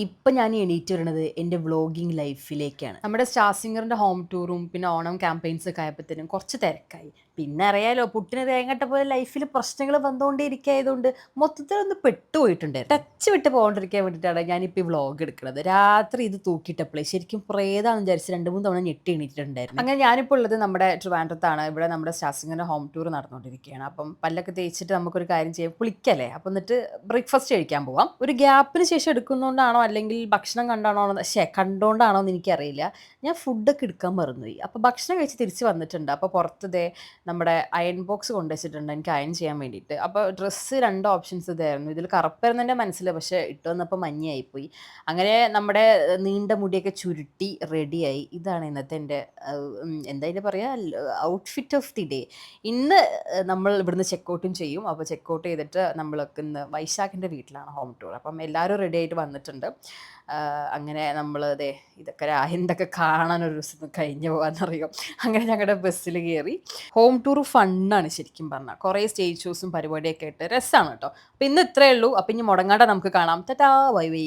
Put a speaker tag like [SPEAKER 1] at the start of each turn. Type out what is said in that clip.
[SPEAKER 1] ഇപ്പം ഞാൻ എണീറ്റ് വരണത് എൻ്റെ വ്ളോഗിങ് ലൈഫിലേക്കാണ്. നമ്മുടെ സ്റ്റാർ സിംഗറിൻ്റെ ഹോം ടൂറും പിന്നെ ഓണം ക്യാമ്പയിൻസ് ഒക്കെ ആയപ്പോഴത്തേനും കുറച്ച് തിരക്കായി. പിന്നെ അറിയാലോ പുട്ടിന് തേങ്ങട്ട പോലെ ലൈഫിൽ പ്രശ്നങ്ങൾ വന്നുകൊണ്ടേ ഇരിക്കായതുകൊണ്ട് മൊത്തത്തിലൊന്ന് പെട്ടുപോയിട്ടുണ്ടായിരുന്നു. ടച്ച് വിട്ട് പോകാണ്ടിരിക്കാൻ വേണ്ടിയിട്ടാണ് ഞാനിപ്പോൾ ഈ വ്ളോഗ് എടുക്കുന്നത്. രാത്രി ഇത് തൂക്കിയിട്ടപ്പോഴേ ശരിക്കും പ്രേതാണെന്ന് വിചാരിച്ച് 2, 3 തവണ ഞെട്ടി എണീറ്റിട്ടുണ്ടായിരുന്നു. അങ്ങനെ ഞാനിപ്പോൾ ഉള്ളത് നമ്മുടെ ട്രിവാൻഡ്രത്താണ്. ഇവിടെ നമ്മുടെ സ്റ്റാർ സിംഗറിൻ്റെ ഹോം ടൂർ നടന്നുകൊണ്ടിരിക്കുകയാണ്. അപ്പം പല്ലൊക്കെ തേച്ചിട്ട് നമുക്കൊരു കാര്യം ചെയ്യാം, കുളിക്കല്ലേ. അപ്പം എന്നിട്ട് ബ്രേക്ക്ഫാസ്റ്റ് കഴിക്കാൻ പോവാം. ഒരു ഗ്യാപ്പിന് ശേഷം എടുക്കുന്നതുകൊണ്ടാണോ അല്ലെങ്കിൽ ഭക്ഷണം കണ്ടോണ്ടാണോ എന്ന് എനിക്കറിയില്ല. ഞാൻ ഫുഡൊക്കെ എടുക്കാൻ മറന്നുപോയി. അപ്പോൾ ഭക്ഷണം കഴിച്ച് തിരിച്ച് വന്നിട്ടുണ്ട്. അപ്പോൾ പുറത്ത് ദേ നമ്മുടെ അയൺ ബോക്സ് കൊണ്ടുവച്ചിട്ടുണ്ട് എനിക്ക് അയൺ ചെയ്യാൻ വേണ്ടിയിട്ട്. അപ്പോൾ ഡ്രസ്സ് 2 ഓപ്ഷൻസ് ഇതായിരുന്നു. ഇതിൽ കറുപ്പായിരുന്നു എൻ്റെ മനസ്സിൽ, പക്ഷേ ഇട്ട് വന്നപ്പോൾ മഞ്ഞയായിപ്പോയി. അങ്ങനെ നമ്മുടെ നീണ്ട മുടിയൊക്കെ ചുരുട്ടി റെഡിയായി. ഇതാണ് ഇന്നത്തെ എൻ്റെ എന്താ അതിന് പറയുക, ഔട്ട്ഫിറ്റ് ഓഫ് ദി ഡേ. ഇന്ന് നമ്മൾ ഇവിടുന്ന് ചെക്കൗട്ടും ചെയ്യും. അപ്പോൾ ചെക്കൗട്ട് ചെയ്തിട്ട് നമ്മളൊക്കെ ഇന്ന് വൈശാഖിൻ്റെ വീട്ടിലാണ് ഹോം ടൂർ. അപ്പം എല്ലാവരും റെഡി ആയിട്ട് വന്നിട്ടുണ്ട്. അങ്ങനെ നമ്മൾ ദേ ഇതൊക്കെ എന്തൊക്കെ കാണാൻ ഒരു ദിവസം കഴിഞ്ഞു പോകാമെന്നറിയാം. അങ്ങനെ ഞങ്ങളുടെ ബസ്സിൽ കയറി. ഹോം ടൂർ ഫണ്ണാണ് ശരിക്കും പറഞ്ഞാൽ. കുറേ സ്റ്റേജ് ഷോസും പരിപാടിയൊക്കെ ആയിട്ട് രസമാണ് കേട്ടോ. അപ്പം ഇന്ന് ഇത്രയേ ഉള്ളൂ. അപ്പം ഇനി മുടങ്ങാതെ നമുക്ക് കാണാം. Tata bye bye.